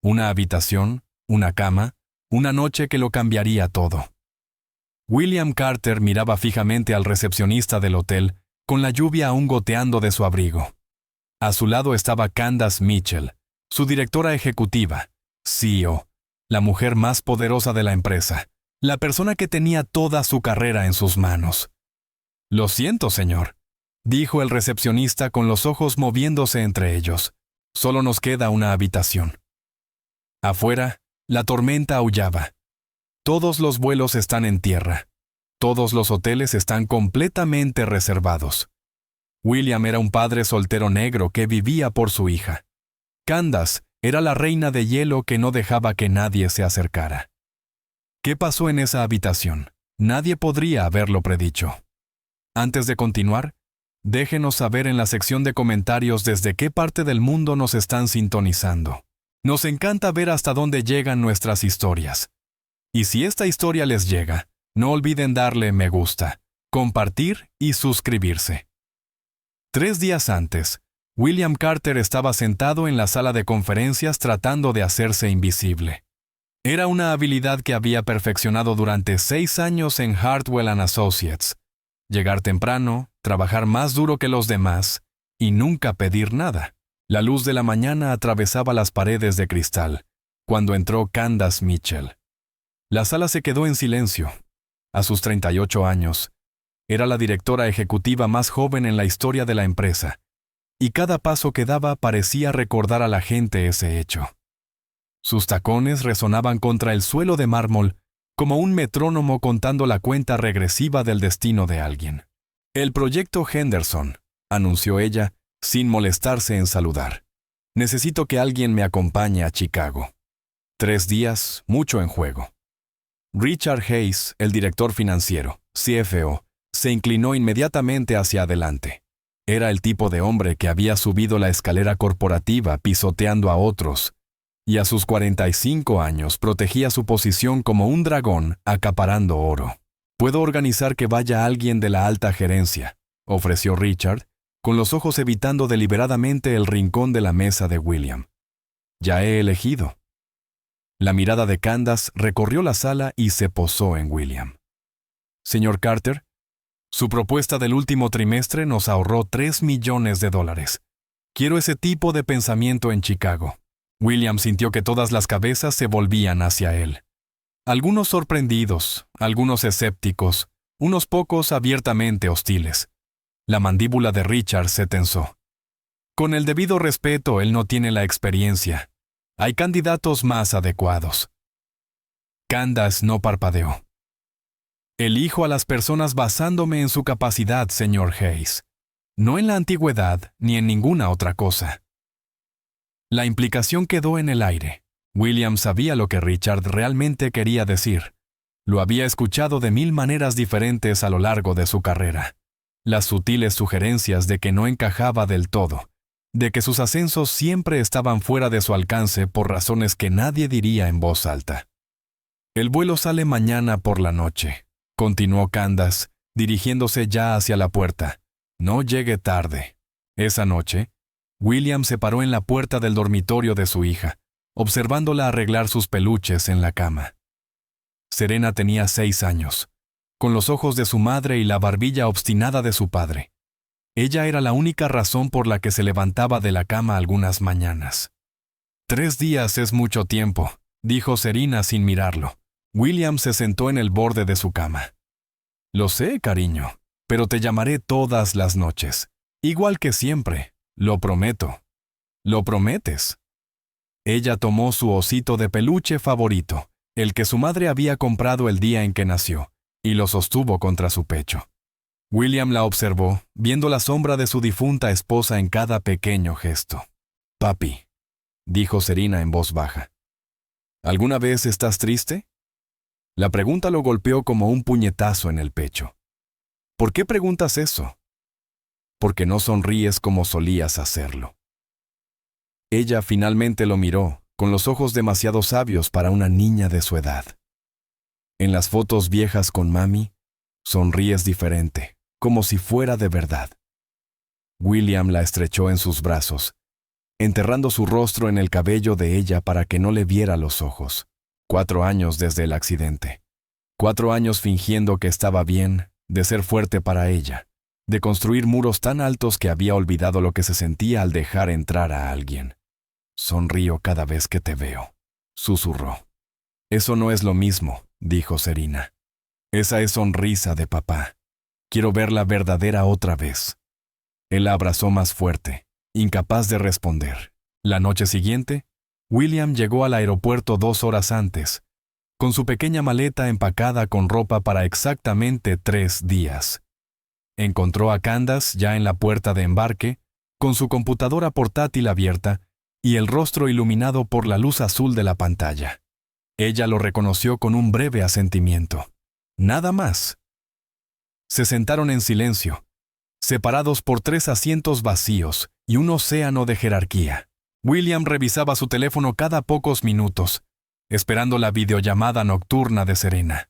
Una habitación, una cama, una noche que lo cambiaría todo. William Carter miraba fijamente al recepcionista del hotel, con la lluvia aún goteando de su abrigo. A su lado estaba Candace Mitchell, su directora ejecutiva, CEO, la mujer más poderosa de la empresa, la persona que tenía toda su carrera en sus manos. «Lo siento, señor», dijo el recepcionista con los ojos moviéndose entre ellos. «Solo nos queda una habitación». Afuera, la tormenta aullaba. Todos los vuelos están en tierra. Todos los hoteles están completamente reservados. William era un padre soltero negro que vivía por su hija. Candace era la reina de hielo que no dejaba que nadie se acercara. ¿Qué pasó en esa habitación? Nadie podría haberlo predicho. Antes de continuar, déjenos saber en la sección de comentarios desde qué parte del mundo nos están sintonizando. Nos encanta ver hasta dónde llegan nuestras historias. Y si esta historia les llega, no olviden darle me gusta, compartir y suscribirse. 3 días antes, William Carter estaba sentado en la sala de conferencias tratando de hacerse invisible. Era una habilidad que había perfeccionado durante 6 años en Hartwell & Associates. Llegar temprano, trabajar más duro que los demás y nunca pedir nada. La luz de la mañana atravesaba las paredes de cristal, cuando entró Candace Mitchell. La sala se quedó en silencio. A sus 38 años, era la directora ejecutiva más joven en la historia de la empresa, y cada paso que daba parecía recordar a la gente ese hecho. Sus tacones resonaban contra el suelo de mármol como un metrónomo contando la cuenta regresiva del destino de alguien. «El proyecto Henderson», anunció ella, sin molestarse en saludar. «Necesito que alguien me acompañe a Chicago. 3 días, mucho en juego». Richard Hayes, el director financiero, CFO, se inclinó inmediatamente hacia adelante. Era el tipo de hombre que había subido la escalera corporativa pisoteando a otros, y a sus 45 años protegía su posición como un dragón acaparando oro. «Puedo organizar que vaya alguien de la alta gerencia», ofreció Richard, con los ojos evitando deliberadamente el rincón de la mesa de William. «Ya he elegido». La mirada de Candace recorrió la sala y se posó en William. «Señor Carter, su propuesta del último trimestre nos ahorró $3 millones. Quiero ese tipo de pensamiento en Chicago». William sintió que todas las cabezas se volvían hacia él. Algunos sorprendidos, algunos escépticos, unos pocos abiertamente hostiles. La mandíbula de Richard se tensó. «Con el debido respeto, él no tiene la experiencia. Hay candidatos más adecuados». Candace no parpadeó. «Elijo a las personas basándome en su capacidad, señor Hayes. No en la antigüedad ni en ninguna otra cosa». La implicación quedó en el aire. William sabía lo que Richard realmente quería decir. Lo había escuchado de 1000 maneras diferentes a lo largo de su carrera. Las sutiles sugerencias de que no encajaba del todo, de que sus ascensos siempre estaban fuera de su alcance por razones que nadie diría en voz alta. «El vuelo sale mañana por la noche», continuó Candace, dirigiéndose ya hacia la puerta. «No llegue tarde». Esa noche, William se paró en la puerta del dormitorio de su hija, observándola arreglar sus peluches en la cama. Serena tenía 6 años, con los ojos de su madre y la barbilla obstinada de su padre. Ella era la única razón por la que se levantaba de la cama algunas mañanas. 3 días es mucho tiempo, dijo Serena sin mirarlo. William se sentó en el borde de su cama. «Lo sé, cariño, pero te llamaré todas las noches, igual que siempre. Lo prometo». «¿Lo prometes?» Ella tomó su osito de peluche favorito, el que su madre había comprado el día en que nació, y lo sostuvo contra su pecho. William la observó, viendo la sombra de su difunta esposa en cada pequeño gesto. «Papi», dijo Serena en voz baja. «¿Alguna vez estás triste?» La pregunta lo golpeó como un puñetazo en el pecho. «¿Por qué preguntas eso?» «Porque no sonríes como solías hacerlo». Ella finalmente lo miró, con los ojos demasiado sabios para una niña de su edad. «En las fotos viejas con mami, sonríes diferente, como si fuera de verdad». William la estrechó en sus brazos, enterrando su rostro en el cabello de ella para que no le viera los ojos. 4 años desde el accidente. 4 años fingiendo que estaba bien, de ser fuerte para ella, de construir muros tan altos que había olvidado lo que se sentía al dejar entrar a alguien. Sonrío cada vez que te veo, susurró. Eso no es lo mismo, dijo Serena. Esa es sonrisa de papá. Quiero ver la verdadera otra vez. Él la abrazó más fuerte, incapaz de responder. La noche siguiente, William llegó al aeropuerto 2 horas antes, con su pequeña maleta empacada con ropa para exactamente 3 días. Encontró a Candace ya en la puerta de embarque, con su computadora portátil abierta y el rostro iluminado por la luz azul de la pantalla. Ella lo reconoció con un breve asentimiento. Nada más. Se sentaron en silencio, separados por 3 asientos vacíos y un océano de jerarquía. William revisaba su teléfono cada pocos minutos, esperando la videollamada nocturna de Serena.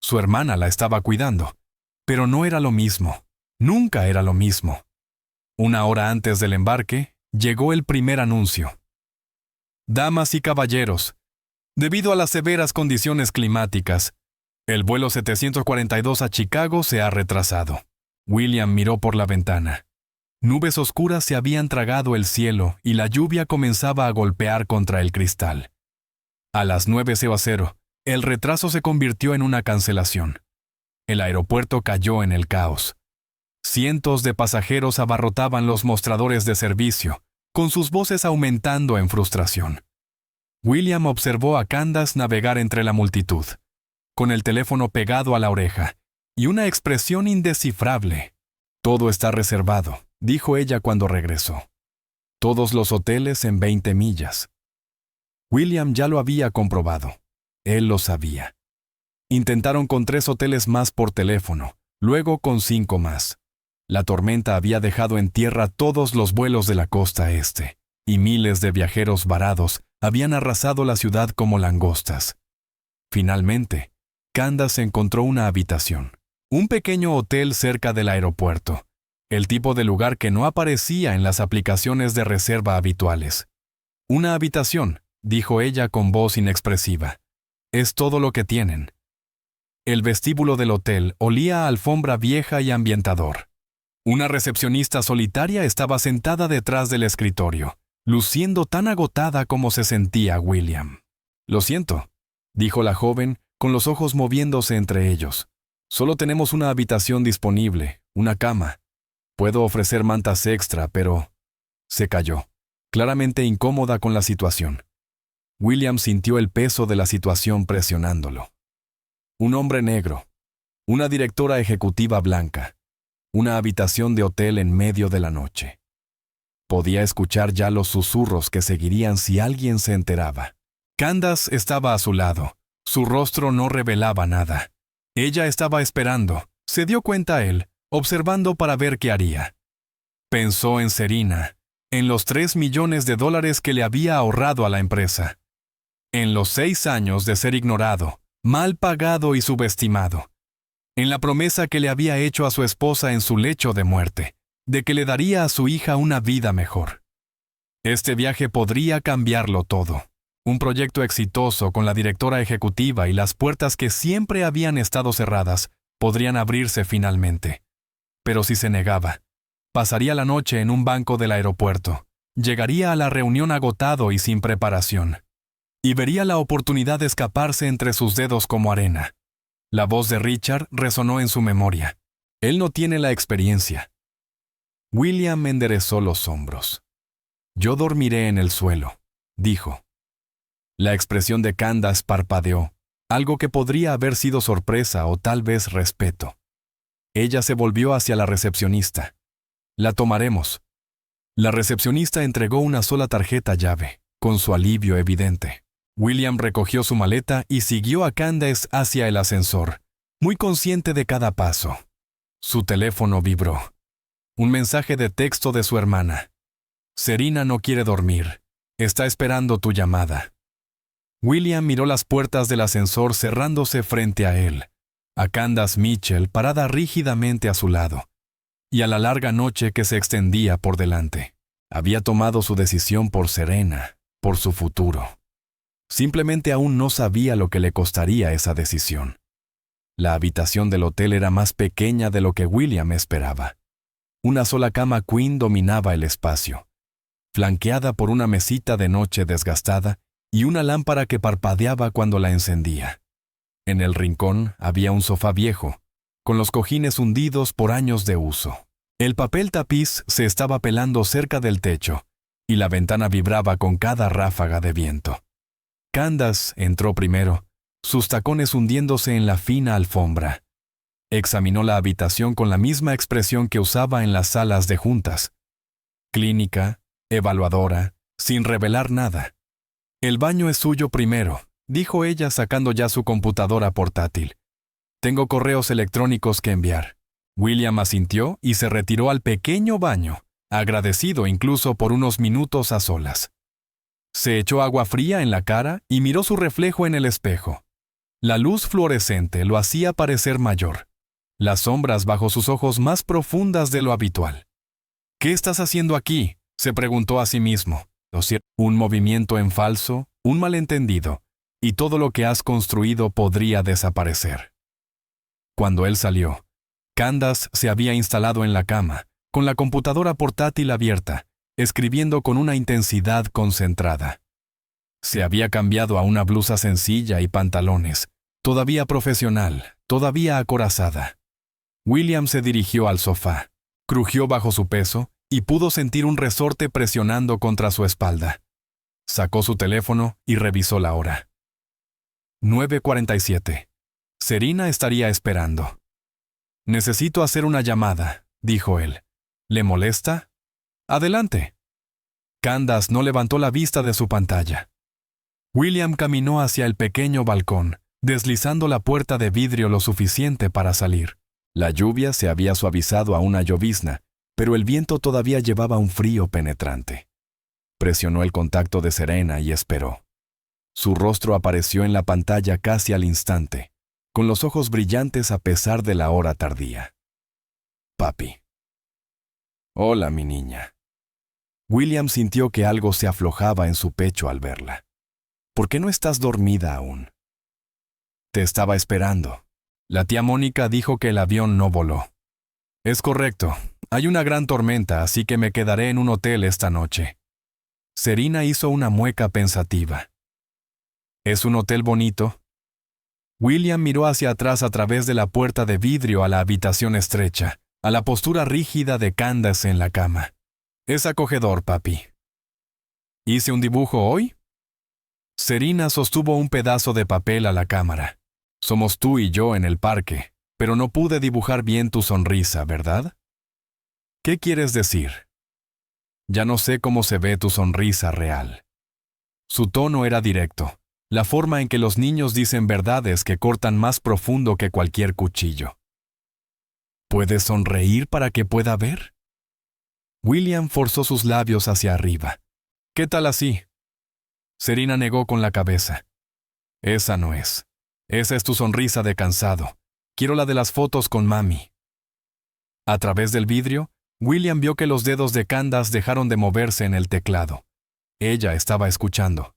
Su hermana la estaba cuidando, pero no era lo mismo. Nunca era lo mismo. 1 hora antes del embarque, llegó el primer anuncio. Damas y caballeros, debido a las severas condiciones climáticas, el vuelo 742 a Chicago se ha retrasado. William miró por la ventana. Nubes oscuras se habían tragado el cielo y la lluvia comenzaba a golpear contra el cristal. A las 9:00, el retraso se convirtió en una cancelación. El aeropuerto cayó en el caos. Cientos de pasajeros abarrotaban los mostradores de servicio, con sus voces aumentando en frustración. William observó a Candace navegar entre la multitud, con el teléfono pegado a la oreja, y una expresión indescifrable. Todo está reservado, dijo ella cuando regresó. Todos los hoteles en 20 millas. William ya lo había comprobado. Él lo sabía. Intentaron con 3 hoteles más por teléfono, luego con 5 más. La tormenta había dejado en tierra todos los vuelos de la costa este, y miles de viajeros varados habían arrasado la ciudad como langostas. Finalmente, Candace encontró una habitación. Un pequeño hotel cerca del aeropuerto. El tipo de lugar que no aparecía en las aplicaciones de reserva habituales. Una habitación, dijo ella con voz inexpresiva. Es todo lo que tienen. El vestíbulo del hotel olía a alfombra vieja y ambientador. Una recepcionista solitaria estaba sentada detrás del escritorio, luciendo tan agotada como se sentía William. Lo siento, dijo la joven, con los ojos moviéndose entre ellos. Solo tenemos una habitación disponible, una cama. Puedo ofrecer mantas extra, pero... Se calló, claramente incómoda con la situación. William sintió el peso de la situación presionándolo. Un hombre negro, una directora ejecutiva blanca, una habitación de hotel en medio de la noche. Podía escuchar ya los susurros que seguirían si alguien se enteraba. Candace estaba a su lado. Su rostro no revelaba nada. Ella estaba esperando. Se dio cuenta él, observando para ver qué haría. Pensó en Serena, en los $3 millones que le había ahorrado a la empresa. En los 6 años de ser ignorado, mal pagado y subestimado. En la promesa que le había hecho a su esposa en su lecho de muerte, de que le daría a su hija una vida mejor. Este viaje podría cambiarlo todo. Un proyecto exitoso con la directora ejecutiva y las puertas que siempre habían estado cerradas podrían abrirse finalmente. Pero si se negaba, pasaría la noche en un banco del aeropuerto, llegaría a la reunión agotado y sin preparación, y vería la oportunidad de escaparse entre sus dedos como arena. La voz de Richard resonó en su memoria. Él no tiene la experiencia. William enderezó los hombros. Yo dormiré en el suelo, dijo. La expresión de Candace parpadeó, algo que podría haber sido sorpresa o tal vez respeto. Ella se volvió hacia la recepcionista. La tomaremos. La recepcionista entregó una sola tarjeta llave, con su alivio evidente. William recogió su maleta y siguió a Candace hacia el ascensor, muy consciente de cada paso. Su teléfono vibró. Un mensaje de texto de su hermana. Serena no quiere dormir. Está esperando tu llamada. William miró las puertas del ascensor cerrándose frente a él, a Candace Mitchell parada rígidamente a su lado, y a la larga noche que se extendía por delante. Había tomado su decisión por Serena, por su futuro. Simplemente aún no sabía lo que le costaría esa decisión. La habitación del hotel era más pequeña de lo que William esperaba. Una sola cama queen dominaba el espacio, flanqueada por una mesita de noche desgastada y una lámpara que parpadeaba cuando la encendía. En el rincón había un sofá viejo, con los cojines hundidos por años de uso. El papel tapiz se estaba pelando cerca del techo, y la ventana vibraba con cada ráfaga de viento. Candace entró primero, sus tacones hundiéndose en la fina alfombra. Examinó la habitación con la misma expresión que usaba en las salas de juntas. Clínica, evaluadora, sin revelar nada. «El baño es suyo primero», dijo ella sacando ya su computadora portátil. «Tengo correos electrónicos que enviar». William asintió y se retiró al pequeño baño, agradecido incluso por unos minutos a solas. Se echó agua fría en la cara y miró su reflejo en el espejo. La luz fluorescente lo hacía parecer mayor, las sombras bajo sus ojos más profundas de lo habitual. «¿Qué estás haciendo aquí?», se preguntó a sí mismo. Un movimiento en falso, un malentendido, y todo lo que has construido podría desaparecer. Cuando él salió, Candace se había instalado en la cama, con la computadora portátil abierta, escribiendo con una intensidad concentrada. Se había cambiado a una blusa sencilla y pantalones, todavía profesional, todavía acorazada. William se dirigió al sofá, crujió bajo su peso y pudo sentir un resorte presionando contra su espalda. Sacó su teléfono y revisó la hora. 9:47. Serena estaría esperando. «Necesito hacer una llamada», dijo él. «¿Le molesta?» «Adelante». Candace no levantó la vista de su pantalla. William caminó hacia el pequeño balcón, deslizando la puerta de vidrio lo suficiente para salir. La lluvia se había suavizado a una llovizna, pero el viento todavía llevaba un frío penetrante. Presionó el contacto de Serena y esperó. Su rostro apareció en la pantalla casi al instante, con los ojos brillantes a pesar de la hora tardía. «Papi». «Hola, mi niña». William sintió que algo se aflojaba en su pecho al verla. «¿Por qué no estás dormida aún?» «Te estaba esperando. La tía Mónica dijo que el avión no voló». «Es correcto. Hay una gran tormenta, así que me quedaré en un hotel esta noche». Serena hizo una mueca pensativa. «¿Es un hotel bonito?» William miró hacia atrás a través de la puerta de vidrio a la habitación estrecha, a la postura rígida de Candace en la cama. «Es acogedor, papi». «¿Hice un dibujo hoy?» Serena sostuvo un pedazo de papel a la cámara. «Somos tú y yo en el parque, pero no pude dibujar bien tu sonrisa, ¿verdad?» «¿Qué quieres decir?» «Ya no sé cómo se ve tu sonrisa real». Su tono era directo, la forma en que los niños dicen verdades que cortan más profundo que cualquier cuchillo. «¿Puedes sonreír para que pueda ver?» William forzó sus labios hacia arriba. «¿Qué tal así?» Serena negó con la cabeza. «Esa no es. Esa es tu sonrisa de cansado. Quiero la de las fotos con mami». A través del vidrio, William vio que los dedos de Candace dejaron de moverse en el teclado. Ella estaba escuchando.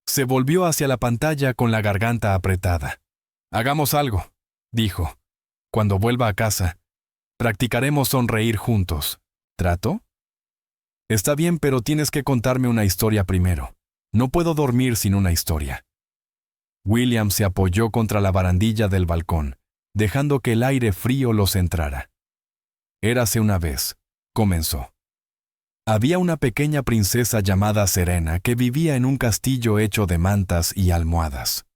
Se volvió hacia la pantalla con la garganta apretada. «Hagamos algo», dijo. «Cuando vuelva a casa, practicaremos sonreír juntos. ¿Trato?» «Está bien, pero tienes que contarme una historia primero. No puedo dormir sin una historia». William se apoyó contra la barandilla del balcón, dejando que el aire frío los entrara. «Érase una vez», comenzó. «Había una pequeña princesa llamada Serena que vivía en un castillo hecho de mantas y almohadas.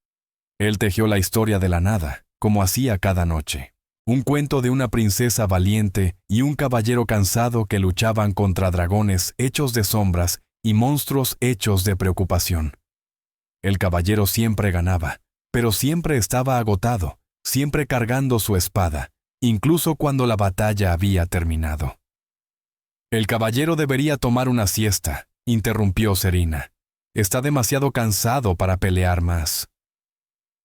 Él tejió la historia de la nada, como hacía cada noche. Un cuento de una princesa valiente y un caballero cansado que luchaban contra dragones hechos de sombras y monstruos hechos de preocupación. El caballero siempre ganaba, pero siempre estaba agotado, siempre cargando su espada, incluso cuando la batalla había terminado. «El caballero debería tomar una siesta», interrumpió Serena. «Está demasiado cansado para pelear más».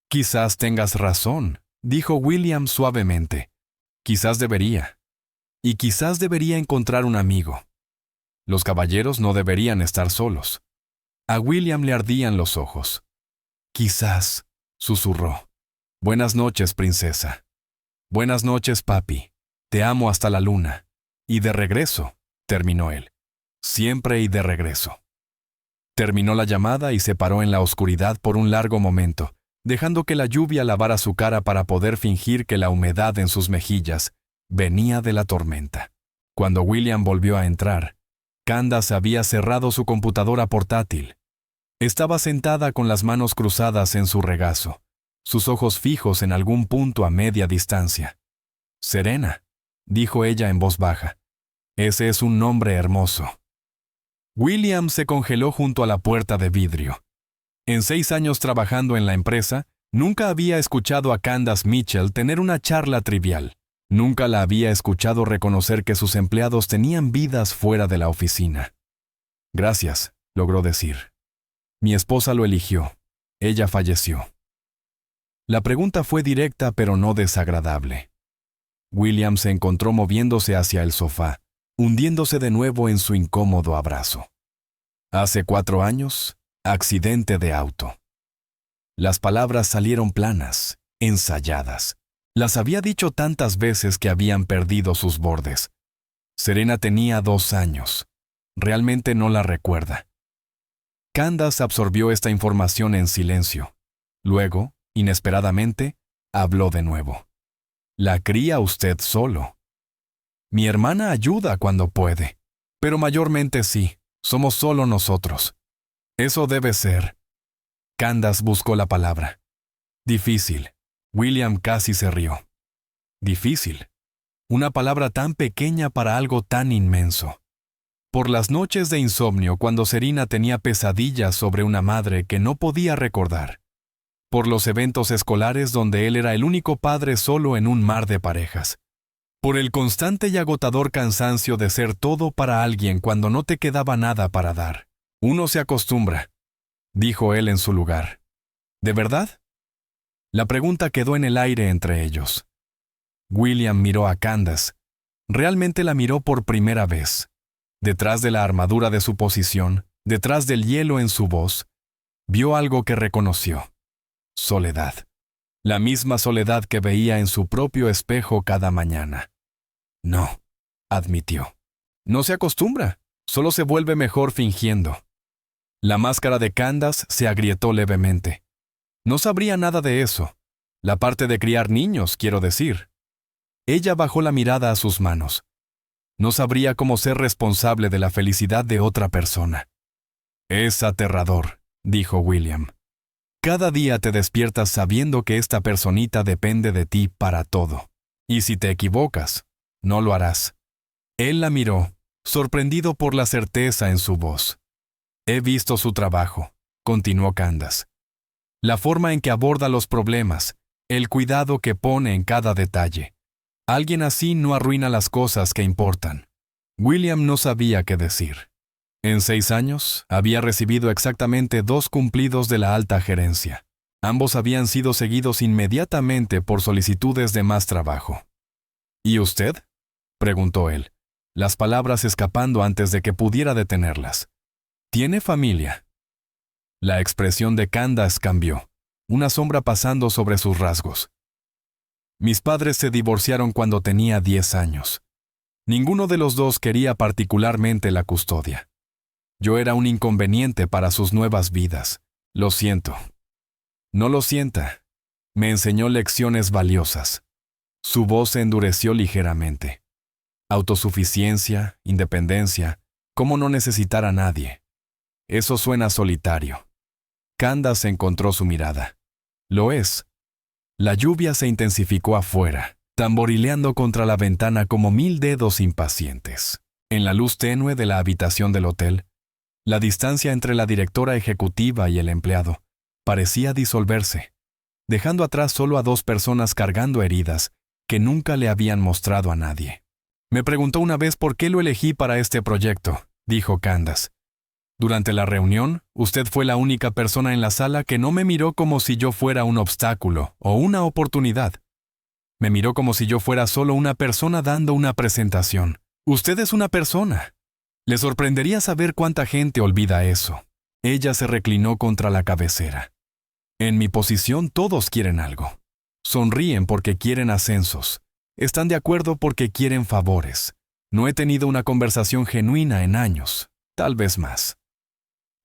«Quizás tengas razón», dijo William suavemente. «Quizás debería. Y quizás debería encontrar un amigo». Los caballeros no deberían estar solos. A William le ardían los ojos. Quizás, susurró. Buenas noches, princesa. Buenas noches, papi. Te amo hasta la luna. Y de regreso, terminó él. Siempre y de regreso. Terminó la llamada y se paró en la oscuridad por un largo momento, dejando que la lluvia lavara su cara para poder fingir que la humedad en sus mejillas venía de la tormenta. Cuando William volvió a entrar, Candace había cerrado su computadora portátil. Estaba sentada con las manos cruzadas en su regazo, sus ojos fijos en algún punto a media distancia. Serena, dijo ella en voz baja. Ese es un nombre hermoso. William se congeló junto a la puerta de vidrio. En 6 años trabajando en la empresa, nunca había escuchado a Candace Mitchell tener una charla trivial. Nunca la había escuchado reconocer que sus empleados tenían vidas fuera de la oficina. Gracias, logró decir. Mi esposa lo eligió. Ella falleció. La pregunta fue directa pero no desagradable. William se encontró moviéndose hacia el sofá, hundiéndose de nuevo en su incómodo abrazo. Hace 4 años, accidente de auto. Las palabras salieron planas, ensayadas. Las había dicho tantas veces que habían perdido sus bordes. Serena tenía 2 años. Realmente no la recuerda. Candace absorbió esta información en silencio. Luego, inesperadamente, habló de nuevo. La cría usted solo. Mi hermana ayuda cuando puede, pero mayormente sí, somos solo nosotros. Eso debe ser. Candace buscó la palabra. Difícil. William casi se rió. Difícil. Una palabra tan pequeña para algo tan inmenso. Por las noches de insomnio cuando Serena tenía pesadillas sobre una madre que no podía recordar. Por los eventos escolares donde él era el único padre solo en un mar de parejas. Por el constante y agotador cansancio de ser todo para alguien cuando no te quedaba nada para dar. Uno se acostumbra, dijo él en su lugar. ¿De verdad? La pregunta quedó en el aire entre ellos. William miró a Candace. Realmente la miró por primera vez. Detrás de la armadura de su posición, detrás del hielo en su voz, vio algo que reconoció. Soledad. La misma soledad que veía en su propio espejo cada mañana. No, admitió. No se acostumbra, solo se vuelve mejor fingiendo. La máscara de Candace se agrietó levemente. No sabría nada de eso. La parte de criar niños, quiero decir. Ella bajó la mirada a sus manos. No sabría cómo ser responsable de la felicidad de otra persona. Es aterrador, dijo William. Cada día te despiertas sabiendo que esta personita depende de ti para todo. Y si te equivocas, no lo harás. Él la miró, sorprendido por la certeza en su voz. He visto su trabajo, continuó Candace. La forma en que aborda los problemas, el cuidado que pone en cada detalle. Alguien así no arruina las cosas que importan. William no sabía qué decir. En 6 años, había recibido exactamente 2 cumplidos de la alta gerencia. Ambos habían sido seguidos inmediatamente por solicitudes de más trabajo. ¿Y usted?, preguntó él, las palabras escapando antes de que pudiera detenerlas. ¿Tiene familia? La expresión de Candace cambió, una sombra pasando sobre sus rasgos. Mis padres se divorciaron cuando tenía 10 años. Ninguno de los dos quería particularmente la custodia. Yo era un inconveniente para sus nuevas vidas. Lo siento. No lo sienta. Me enseñó lecciones valiosas. Su voz se endureció ligeramente. Autosuficiencia, independencia, cómo no necesitar a nadie. Eso suena solitario. Candace encontró su mirada. Lo es. La lluvia se intensificó afuera, tamborileando contra la ventana como 1000 dedos impacientes. En la luz tenue de la habitación del hotel, la distancia entre la directora ejecutiva y el empleado parecía disolverse, dejando atrás solo a 2 personas cargando heridas que nunca le habían mostrado a nadie. Me preguntó una vez por qué lo elegí para este proyecto, dijo Candace. Durante la reunión, usted fue la única persona en la sala que no me miró como si yo fuera un obstáculo o una oportunidad. Me miró como si yo fuera solo una persona dando una presentación. Usted es una persona. Le sorprendería saber cuánta gente olvida eso. Ella se reclinó contra la cabecera. En mi posición todos quieren algo. Sonríen porque quieren ascensos. Están de acuerdo porque quieren favores. No he tenido una conversación genuina en años, tal vez más.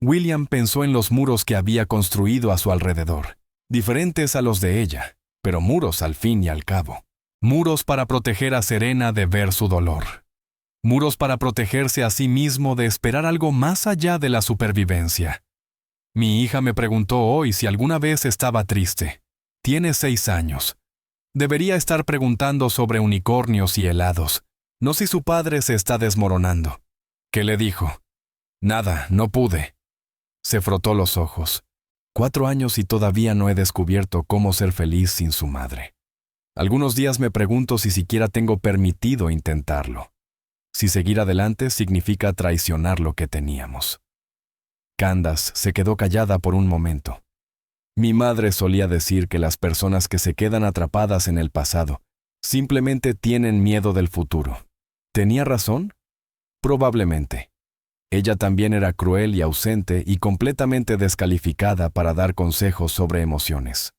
William pensó en los muros que había construido a su alrededor, diferentes a los de ella, pero muros al fin y al cabo. Muros para proteger a Serena de ver su dolor. Muros para protegerse a sí mismo de esperar algo más allá de la supervivencia. Mi hija me preguntó hoy si alguna vez estaba triste. Tiene 6 años. Debería estar preguntando sobre unicornios y helados, no si su padre se está desmoronando. ¿Qué le dijo? Nada, no pude. Se frotó los ojos. 4 años y todavía no he descubierto cómo ser feliz sin su madre. Algunos días me pregunto si siquiera tengo permitido intentarlo. Si seguir adelante significa traicionar lo que teníamos. Candace se quedó callada por un momento. Mi madre solía decir que las personas que se quedan atrapadas en el pasado simplemente tienen miedo del futuro. ¿Tenía razón? Probablemente. Ella también era cruel y ausente y completamente descalificada para dar consejos sobre emociones.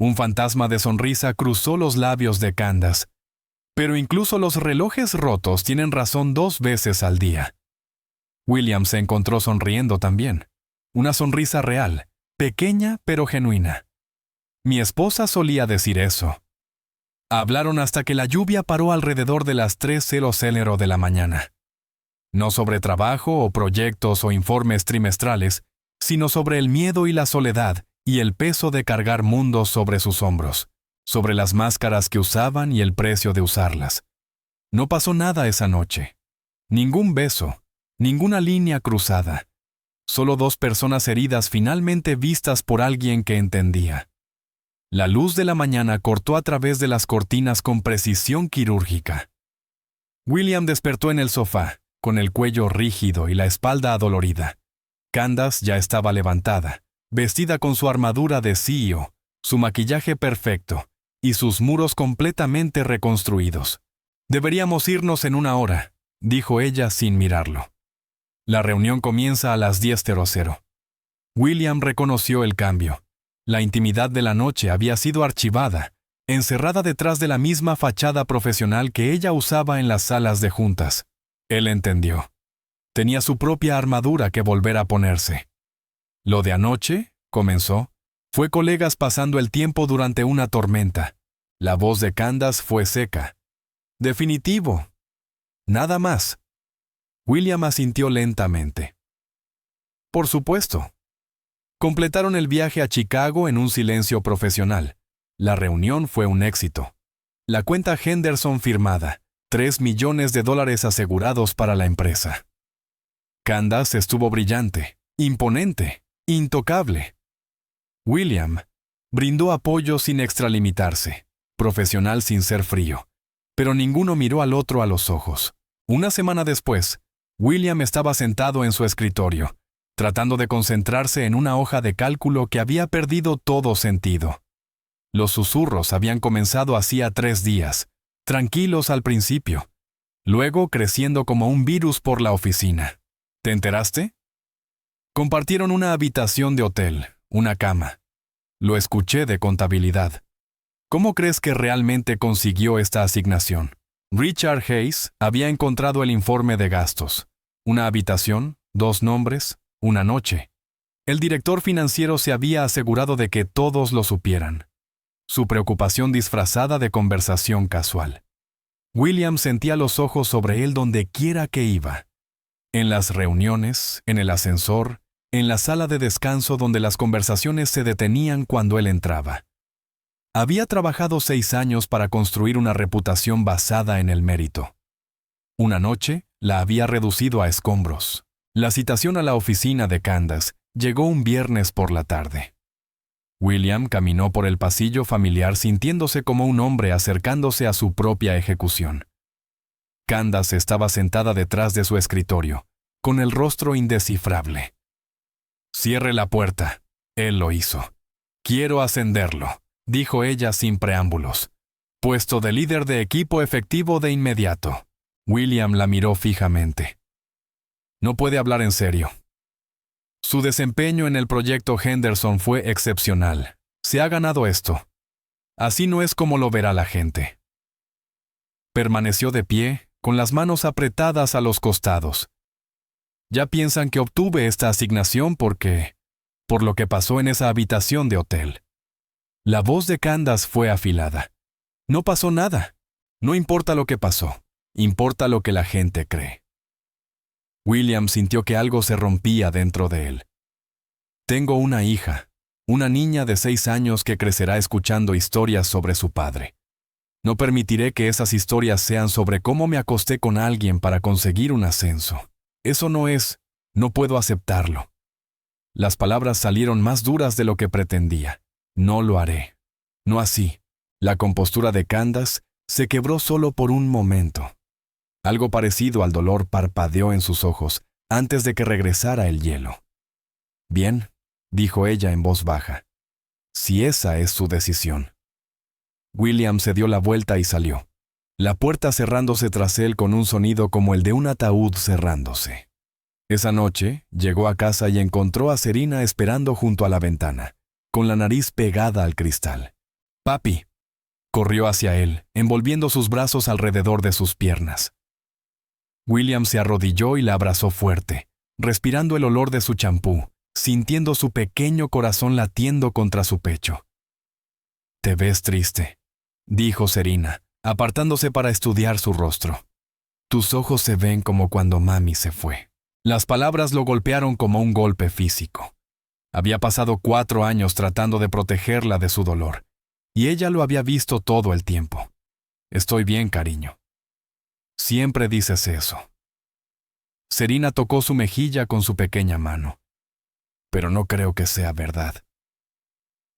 Un fantasma de sonrisa cruzó los labios de Candace. Pero incluso los relojes rotos tienen razón 2 veces al día. William se encontró sonriendo también. Una sonrisa real, pequeña pero genuina. Mi esposa solía decir eso. Hablaron hasta que la lluvia paró alrededor de las 3:00 de la mañana. No sobre trabajo o proyectos o informes trimestrales, sino sobre el miedo y la soledad y el peso de cargar mundos sobre sus hombros, sobre las máscaras que usaban y el precio de usarlas. No pasó nada esa noche. Ningún beso, ninguna línea cruzada. Solo 2 personas heridas finalmente vistas por alguien que entendía. La luz de la mañana cortó a través de las cortinas con precisión quirúrgica. William despertó en el sofá, con el cuello rígido y la espalda adolorida. Candace ya estaba levantada, vestida con su armadura de CEO, su maquillaje perfecto y sus muros completamente reconstruidos. «Deberíamos irnos en 1 hora», dijo ella sin mirarlo. La reunión comienza a las 10:00. William reconoció el cambio. La intimidad de la noche había sido archivada, encerrada detrás de la misma fachada profesional que ella usaba en las salas de juntas. Él entendió. Tenía su propia armadura que volver a ponerse. Lo de anoche, comenzó, fue colegas pasando el tiempo durante una tormenta. La voz de Candace fue seca. Definitivo. Nada más. William asintió lentamente. Por supuesto. Completaron el viaje a Chicago en un silencio profesional. La reunión fue un éxito. La cuenta Henderson firmada, $3 millones asegurados para la empresa. Candace estuvo brillante, imponente, intocable. William brindó apoyo sin extralimitarse, profesional sin ser frío, pero ninguno miró al otro a los ojos. Una semana después, William estaba sentado en su escritorio, tratando de concentrarse en una hoja de cálculo que había perdido todo sentido. Los susurros habían comenzado hacía 3 días, tranquilos al principio, luego creciendo como un virus por la oficina. ¿Te enteraste? Compartieron una habitación de hotel, una cama. Lo escuché de contabilidad. ¿Cómo crees que realmente consiguió esta asignación? Richard Hayes había encontrado el informe de gastos. Una habitación, 2 nombres, una noche. El director financiero se había asegurado de que todos lo supieran. Su preocupación disfrazada de conversación casual. William sentía los ojos sobre él donde quiera que iba. En las reuniones, en el ascensor, en la sala de descanso donde las conversaciones se detenían cuando él entraba. Había trabajado 6 años para construir una reputación basada en el mérito. Una noche, la había reducido a escombros. La citación a la oficina de Candace llegó un viernes por la tarde. William caminó por el pasillo familiar sintiéndose como un hombre acercándose a su propia ejecución. Candace estaba sentada detrás de su escritorio, con el rostro indescifrable. «Cierre la puerta», él lo hizo. «Quiero ascenderlo», dijo ella sin preámbulos. «Puesto de líder de equipo efectivo de inmediato». William la miró fijamente. No puede hablar en serio. Su desempeño en el proyecto Henderson fue excepcional. Se ha ganado esto. Así no es como lo verá la gente. Permaneció de pie, con las manos apretadas a los costados. Ya piensan que obtuve esta asignación por lo que pasó en esa habitación de hotel. La voz de Candace fue afilada. No pasó nada. No importa lo que pasó. Importa lo que la gente cree. William sintió que algo se rompía dentro de él. Tengo una hija, una niña de 6 años que crecerá escuchando historias sobre su padre. No permitiré que esas historias sean sobre cómo me acosté con alguien para conseguir un ascenso. Eso no puedo aceptarlo. Las palabras salieron más duras de lo que pretendía. No lo haré. No así. La compostura de Candace se quebró solo por un momento. Algo parecido al dolor parpadeó en sus ojos antes de que regresara el hielo. Bien, dijo ella en voz baja. Si esa es su decisión. William se dio la vuelta y salió, la puerta cerrándose tras él con un sonido como el de un ataúd cerrándose. Esa noche llegó a casa y encontró a Serena esperando junto a la ventana, con la nariz pegada al cristal. «Papi», corrió hacia él, envolviendo sus brazos alrededor de sus piernas. William se arrodilló y la abrazó fuerte, respirando el olor de su champú, sintiendo su pequeño corazón latiendo contra su pecho. «Te ves triste», dijo Serena, apartándose para estudiar su rostro. «Tus ojos se ven como cuando mami se fue». Las palabras lo golpearon como un golpe físico. Había pasado 4 años tratando de protegerla de su dolor, y ella lo había visto todo el tiempo. «Estoy bien, cariño». «Siempre dices eso». Serena tocó su mejilla con su pequeña mano. «Pero no creo que sea verdad».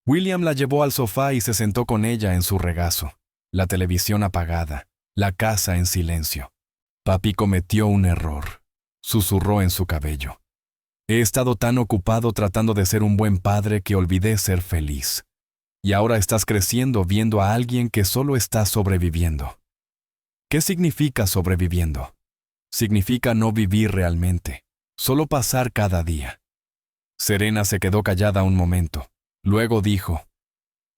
William la llevó al sofá y se sentó con ella en su regazo, la televisión apagada, la casa en silencio. «Papi cometió un error», susurró en su cabello. «He estado tan ocupado tratando de ser un buen padre que olvidé ser feliz. Y ahora estás creciendo viendo a alguien que solo está sobreviviendo». ¿Qué significa sobreviviendo? Significa no vivir realmente, solo pasar cada día. Serena se quedó callada un momento. Luego dijo,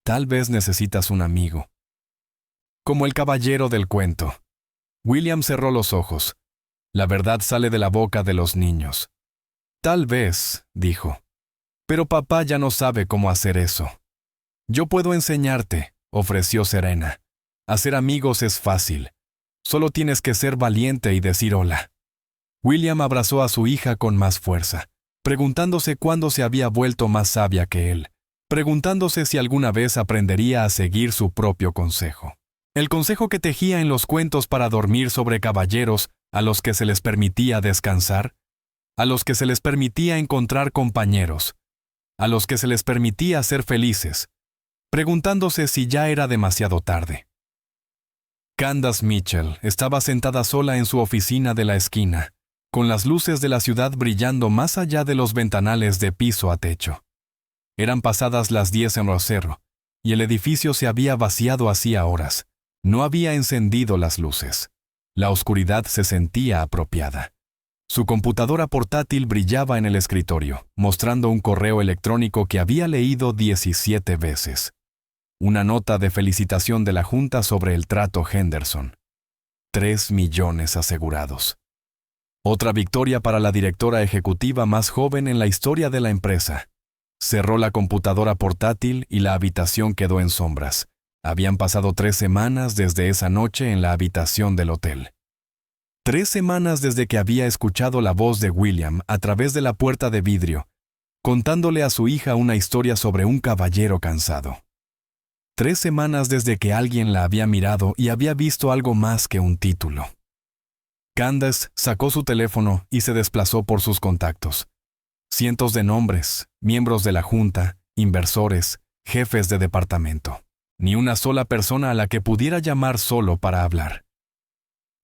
«Tal vez necesitas un amigo». Como el caballero del cuento. William cerró los ojos. La verdad sale de la boca de los niños. «Tal vez», dijo. «Pero papá ya no sabe cómo hacer eso». «Yo puedo enseñarte», ofreció Serena. «Hacer amigos es fácil. Solo tienes que ser valiente y decir hola». William abrazó a su hija con más fuerza, preguntándose cuándo se había vuelto más sabia que él, preguntándose si alguna vez aprendería a seguir su propio consejo. El consejo que tejía en los cuentos para dormir sobre caballeros a los que se les permitía descansar, a los que se les permitía encontrar compañeros, a los que se les permitía ser felices, preguntándose si ya era demasiado tarde. Candace Mitchell estaba sentada sola en su oficina de la esquina, con las luces de la ciudad brillando más allá de los ventanales de piso a techo. Eran pasadas las 10 en Rosero, y el edificio se había vaciado hacía horas. No había encendido las luces. La oscuridad se sentía apropiada. Su computadora portátil brillaba en el escritorio, mostrando un correo electrónico que había leído 17 veces. Una nota de felicitación de la Junta sobre el trato Henderson. 3 millones asegurados. Otra victoria para la directora ejecutiva más joven en la historia de la empresa. Cerró la computadora portátil y la habitación quedó en sombras. Habían pasado 3 semanas desde esa noche en la habitación del hotel. 3 semanas desde que había escuchado la voz de William a través de la puerta de vidrio, contándole a su hija una historia sobre un caballero cansado. 3 semanas desde que alguien la había mirado y había visto algo más que un título. Candace sacó su teléfono y se desplazó por sus contactos. Cientos de nombres, miembros de la junta, inversores, jefes de departamento. Ni una sola persona a la que pudiera llamar solo para hablar.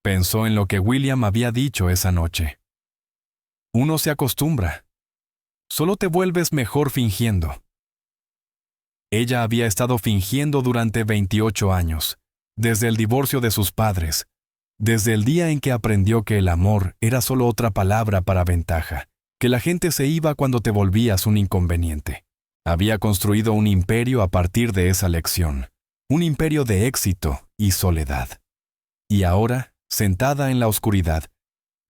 Pensó en lo que William había dicho esa noche. Uno se acostumbra. Solo te vuelves mejor fingiendo. Ella había estado fingiendo durante 28 años, desde el divorcio de sus padres, Desde el día en que aprendió que el amor era solo otra palabra para ventaja, que la gente se iba cuando te volvías un inconveniente. Había construido un imperio a partir de esa lección, un imperio de éxito y soledad. Y ahora, sentada en la oscuridad,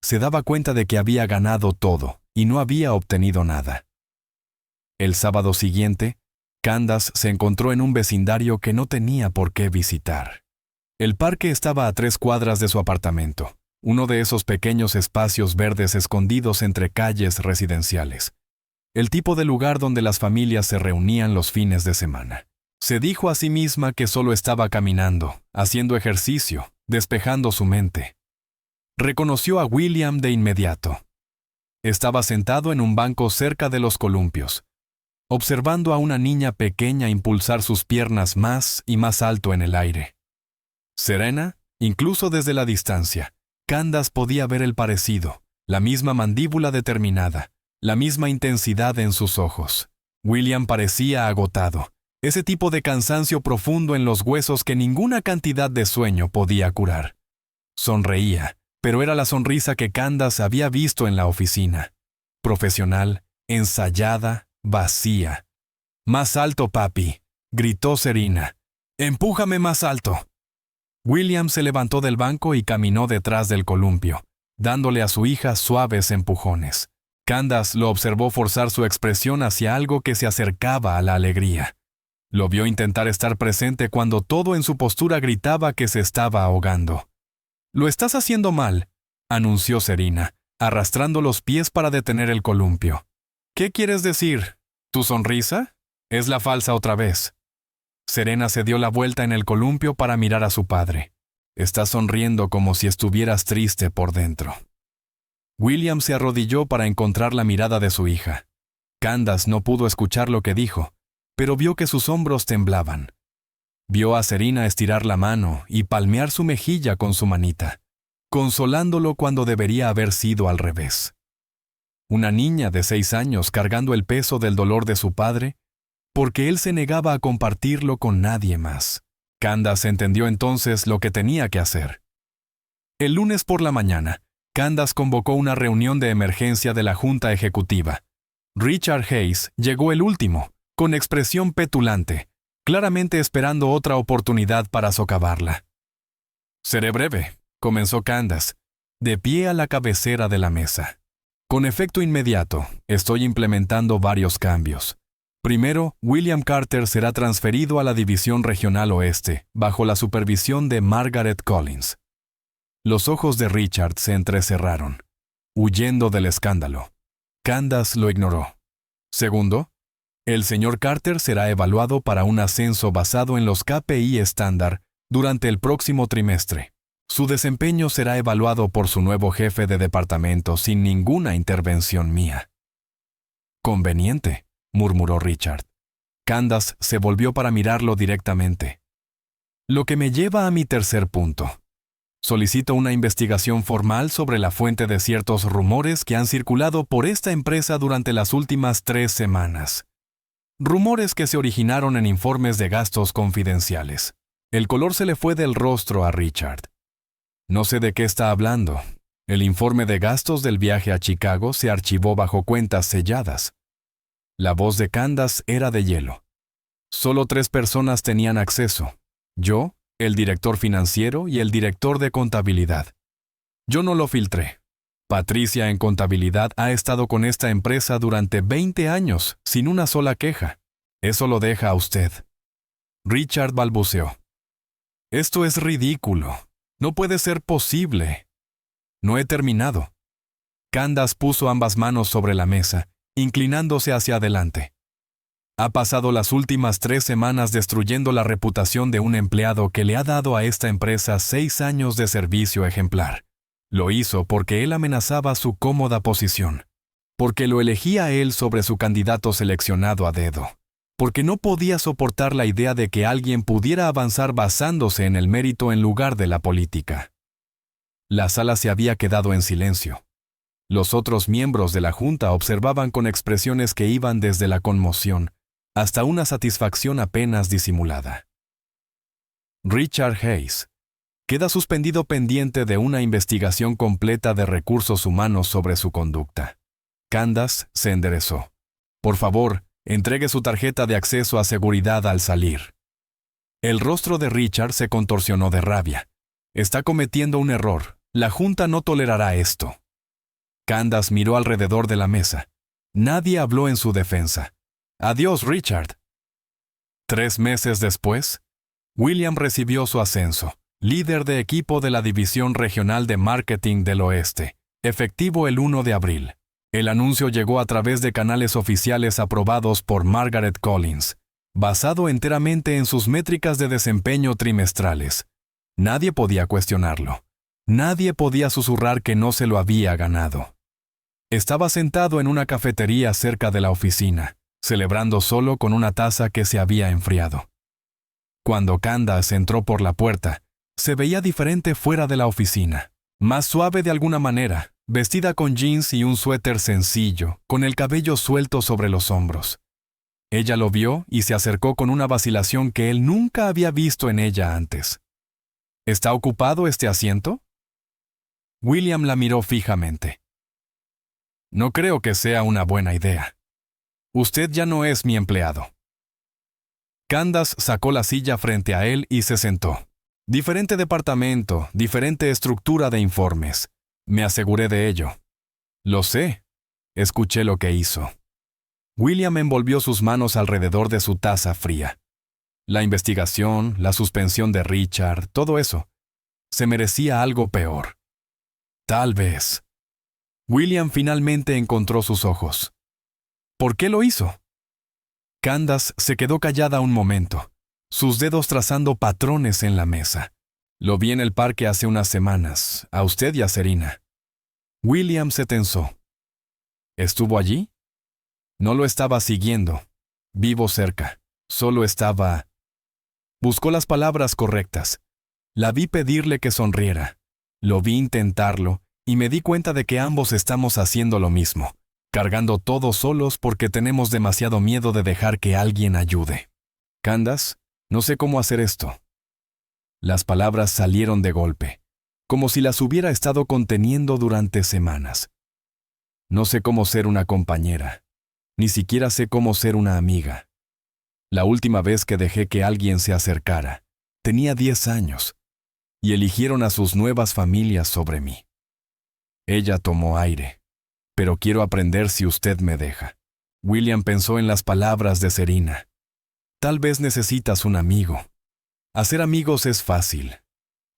se daba cuenta de que había ganado todo y no había obtenido nada. El sábado siguiente, Candace se encontró en un vecindario que no tenía por qué visitar. El parque estaba a 3 cuadras de su apartamento, uno de esos pequeños espacios verdes escondidos entre calles residenciales. El tipo de lugar donde las familias se reunían los fines de semana. Se dijo a sí misma que solo estaba caminando, haciendo ejercicio, despejando su mente. Reconoció a William de inmediato. Estaba sentado en un banco cerca de los columpios, observando a una niña pequeña impulsar sus piernas más y más alto en el aire. Serena, incluso desde la distancia, Candace podía ver el parecido, la misma mandíbula determinada, la misma intensidad en sus ojos. William parecía agotado, ese tipo de cansancio profundo en los huesos que ninguna cantidad de sueño podía curar. Sonreía, pero era la sonrisa que Candace había visto en la oficina. Profesional, ensayada, vacía. «Más alto, papi», gritó Serena. «Empújame más alto». William se levantó del banco y caminó detrás del columpio, dándole a su hija suaves empujones. Candace lo observó forzar su expresión hacia algo que se acercaba a la alegría. Lo vio intentar estar presente cuando todo en su postura gritaba que se estaba ahogando. «Lo estás haciendo mal», anunció Serena, arrastrando los pies para detener el columpio. «¿Qué quieres decir? ¿Tu sonrisa? Es la falsa otra vez». Serena se dio la vuelta en el columpio para mirar a su padre. «Estás sonriendo como si estuvieras triste por dentro». William se arrodilló para encontrar la mirada de su hija. Candace no pudo escuchar lo que dijo, pero vio que sus hombros temblaban. Vio a Serena estirar la mano y palmear su mejilla con su manita, consolándolo cuando debería haber sido al revés. Una niña de 6 años cargando el peso del dolor de su padre, porque él se negaba a compartirlo con nadie más. Candace entendió entonces lo que tenía que hacer. El lunes por la mañana, Candace convocó una reunión de emergencia de la Junta Ejecutiva. Richard Hayes llegó el último, con expresión petulante, claramente esperando otra oportunidad para socavarla. «Seré breve», comenzó Candace, de pie a la cabecera de la mesa. «Con efecto inmediato, estoy implementando varios cambios. Primero, William Carter será transferido a la División Regional Oeste, bajo la supervisión de Margaret Collins». Los ojos de Richard se entrecerraron, huyendo del escándalo. Candace lo ignoró. Segundo, el señor Carter será evaluado para un ascenso basado en los KPI estándar durante el próximo trimestre. Su desempeño será evaluado por su nuevo jefe de departamento sin ninguna intervención mía. «Conveniente», murmuró Richard. Candace se volvió para mirarlo directamente. «Lo que me lleva a mi tercer punto. Solicito una investigación formal sobre la fuente de ciertos rumores que han circulado por esta empresa durante las últimas 3 semanas. Rumores que se originaron en informes de gastos confidenciales». El color se le fue del rostro a Richard. «No sé de qué está hablando. El informe de gastos del viaje a Chicago se archivó bajo cuentas selladas». La voz de Candace era de hielo. Solo 3 personas tenían acceso: yo, el director financiero y el director de contabilidad. Yo no lo filtré. Patricia en contabilidad ha estado con esta empresa durante 20 años, sin una sola queja. Eso lo deja a usted». Richard balbuceó. «Esto es ridículo. No puede ser posible». «No he terminado». Candace puso ambas manos sobre la mesa, inclinándose hacia adelante. «Ha pasado las últimas 3 semanas destruyendo la reputación de un empleado que le ha dado a esta empresa 6 años de servicio ejemplar. Lo hizo porque él amenazaba su cómoda posición, porque lo elegía a él sobre su candidato seleccionado a dedo, porque no podía soportar la idea de que alguien pudiera avanzar basándose en el mérito en lugar de la política». La sala se había quedado en silencio. Los otros miembros de la Junta observaban con expresiones que iban desde la conmoción hasta una satisfacción apenas disimulada. Richard Hayes, Queda suspendido pendiente de una investigación completa de recursos humanos sobre su conducta. Candace se enderezó. Por favor, entregue su tarjeta de acceso a seguridad al salir. El rostro de Richard se contorsionó de rabia. Está cometiendo un error. La Junta no tolerará esto. Candace miró alrededor de la mesa. Nadie habló en su defensa. Adiós, Richard. 3 meses después, William recibió su ascenso, líder de equipo de la División Regional de Marketing del Oeste, efectivo el 1 de abril. El anuncio llegó a través de canales oficiales aprobados por Margaret Collins, basado enteramente en sus métricas de desempeño trimestrales. Nadie podía cuestionarlo. Nadie podía susurrar que no se lo había ganado. Estaba sentado en una cafetería cerca de la oficina, celebrando solo con una taza que se había enfriado. Cuando Candace entró por la puerta, se veía diferente fuera de la oficina, más suave de alguna manera, vestida con jeans y un suéter sencillo, con el cabello suelto sobre los hombros. Ella lo vio y se acercó con una vacilación que él nunca había visto en ella antes. ¿Está ocupado este asiento? William la miró fijamente. No creo que sea una buena idea. Usted ya no es mi empleado. Candace sacó la silla frente a él y se sentó. Diferente departamento, diferente estructura de informes. Me aseguré de ello. Lo sé. Escuché lo que hizo. William envolvió sus manos alrededor de su taza fría. La investigación, la suspensión de Richard, todo eso. Se merecía algo peor. Tal vez. William finalmente encontró sus ojos. ¿Por qué lo hizo? Candace se quedó callada un momento, sus dedos trazando patrones en la mesa. Lo vi en el parque hace unas semanas, a usted y a Serena. William se tensó. ¿Estuvo allí? No lo estaba siguiendo. Vivo cerca. Solo estaba... Buscó las palabras correctas. La vi pedirle que sonriera. Lo vi intentarlo y me di cuenta de que ambos estamos haciendo lo mismo, cargando todos solos porque tenemos demasiado miedo de dejar que alguien ayude. Candace, no sé cómo hacer esto. Las palabras salieron de golpe, como si las hubiera estado conteniendo durante semanas. No sé cómo ser una compañera. Ni siquiera sé cómo ser una amiga. La última vez que dejé que alguien se acercara, tenía 10 años, y eligieron a sus nuevas familias sobre mí. Ella tomó aire. Pero quiero aprender si usted me deja. William pensó en las palabras de Serena. Tal vez necesitas un amigo. Hacer amigos es fácil.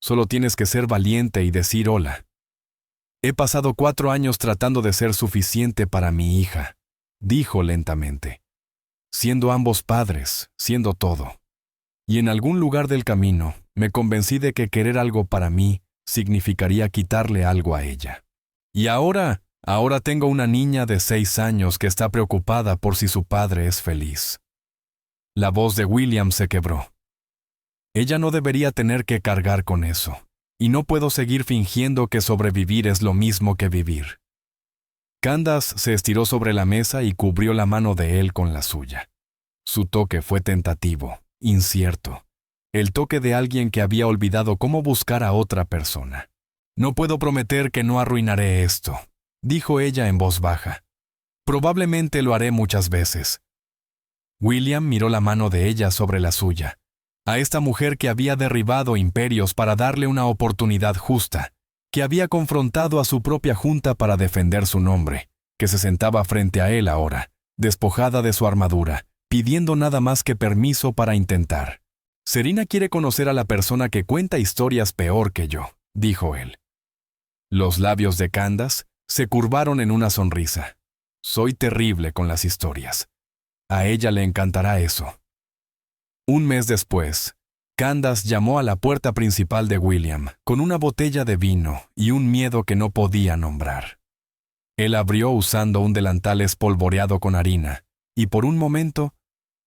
Solo tienes que ser valiente y decir hola. He pasado 4 años tratando de ser suficiente para mi hija, dijo lentamente. Siendo ambos padres, siendo todo. Y en algún lugar del camino, me convencí de que querer algo para mí significaría quitarle algo a ella. Y ahora tengo una niña de 6 años que está preocupada por si su padre es feliz. La voz de William se quebró. Ella no debería tener que cargar con eso, y no puedo seguir fingiendo que sobrevivir es lo mismo que vivir. Candace se estiró sobre la mesa y cubrió la mano de él con la suya. Su toque fue tentativo, incierto. El toque de alguien que había olvidado cómo buscar a otra persona. No puedo prometer que no arruinaré esto, dijo ella en voz baja. Probablemente lo haré muchas veces. William miró la mano de ella sobre la suya, a esta mujer que había derribado imperios para darle una oportunidad justa, que había confrontado a su propia junta para defender su nombre, que se sentaba frente a él ahora, despojada de su armadura, pidiendo nada más que permiso para intentar. Serena quiere conocer a la persona que cuenta historias peor que yo, dijo él. Los labios de Candace se curvaron en una sonrisa. Soy terrible con las historias. A ella le encantará eso. Un mes después, Candace llamó a la puerta principal de William con una botella de vino y un miedo que no podía nombrar. Él abrió usando un delantal espolvoreado con harina, y por un momento,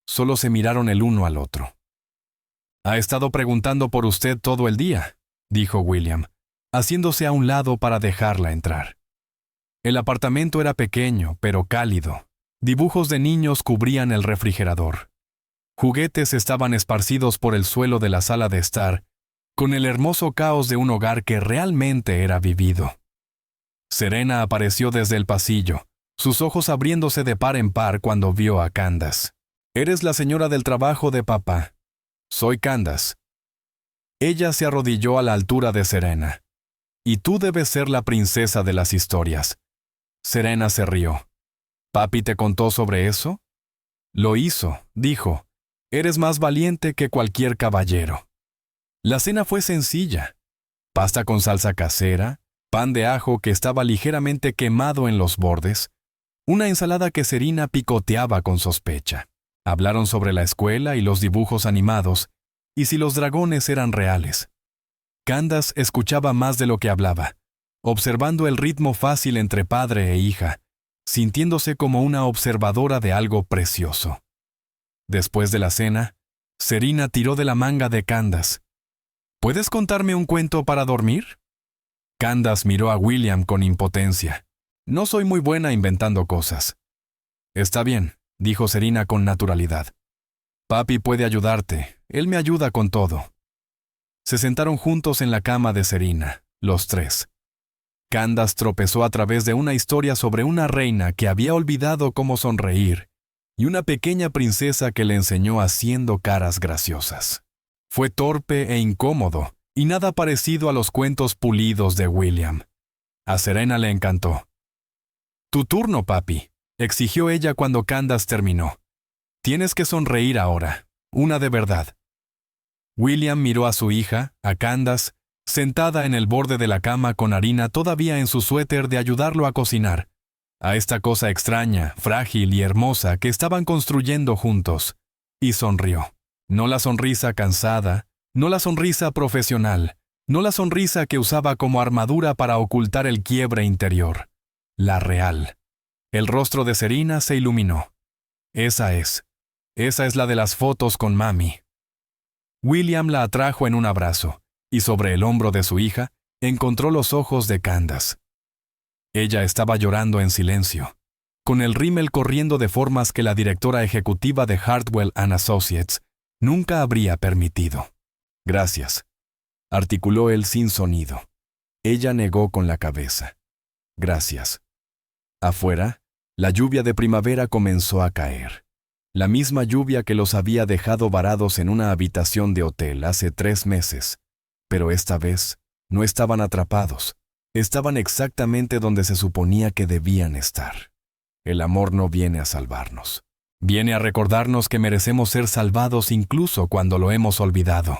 solo se miraron el uno al otro. «Ha estado preguntando por usted todo el día», dijo William, haciéndose a un lado para dejarla entrar. El apartamento era pequeño, pero cálido. Dibujos de niños cubrían el refrigerador. Juguetes estaban esparcidos por el suelo de la sala de estar, con el hermoso caos de un hogar que realmente era vivido. Serena apareció desde el pasillo, sus ojos abriéndose de par en par cuando vio a Candace. «Eres la señora del trabajo de papá. Soy Candace». Ella se arrodilló a la altura de Serena. «Y tú debes ser la princesa de las historias». Serena se rió. «¿Papi te contó sobre eso?» «Lo hizo», dijo. «Eres más valiente que cualquier caballero». La cena fue sencilla. Pasta con salsa casera, pan de ajo que estaba ligeramente quemado en los bordes, una ensalada que Serena picoteaba con sospecha. Hablaron sobre la escuela y los dibujos animados, y si los dragones eran reales. Candace escuchaba más de lo que hablaba, observando el ritmo fácil entre padre e hija, sintiéndose como una observadora de algo precioso. Después de la cena, Serena tiró de la manga de Candace. «¿Puedes contarme un cuento para dormir?» Candace miró a William con impotencia. «No soy muy buena inventando cosas». «Está bien», dijo Serena con naturalidad. «Papi puede ayudarte, él me ayuda con todo». Se sentaron juntos en la cama de Serena, los tres. Candace tropezó a través de una historia sobre una reina que había olvidado cómo sonreír y una pequeña princesa que le enseñó haciendo caras graciosas. Fue torpe e incómodo, y nada parecido a los cuentos pulidos de William. A Serena le encantó. «Tu turno, papi», exigió ella cuando Candace terminó. «Tienes que sonreír ahora, una de verdad». William miró a su hija, a Candace, sentada en el borde de la cama con harina todavía en su suéter de ayudarlo a cocinar, a esta cosa extraña, frágil y hermosa que estaban construyendo juntos, y sonrió. No la sonrisa cansada, no la sonrisa profesional, no la sonrisa que usaba como armadura para ocultar el quiebre interior. La real. El rostro de Serena se iluminó. Esa es la de las fotos con mami. William la atrajo en un abrazo, y sobre el hombro de su hija encontró los ojos de Candace. Ella estaba llorando en silencio, con el rímel corriendo de formas que la directora ejecutiva de Hartwell & Associates nunca habría permitido. «Gracias», articuló él sin sonido. Ella negó con la cabeza. «Gracias». Afuera, la lluvia de primavera comenzó a caer. La misma lluvia que los había dejado varados en una habitación de hotel hace 3 meses. Pero esta vez no estaban atrapados. Estaban exactamente donde se suponía que debían estar. El amor no viene a salvarnos. Viene a recordarnos que merecemos ser salvados incluso cuando lo hemos olvidado.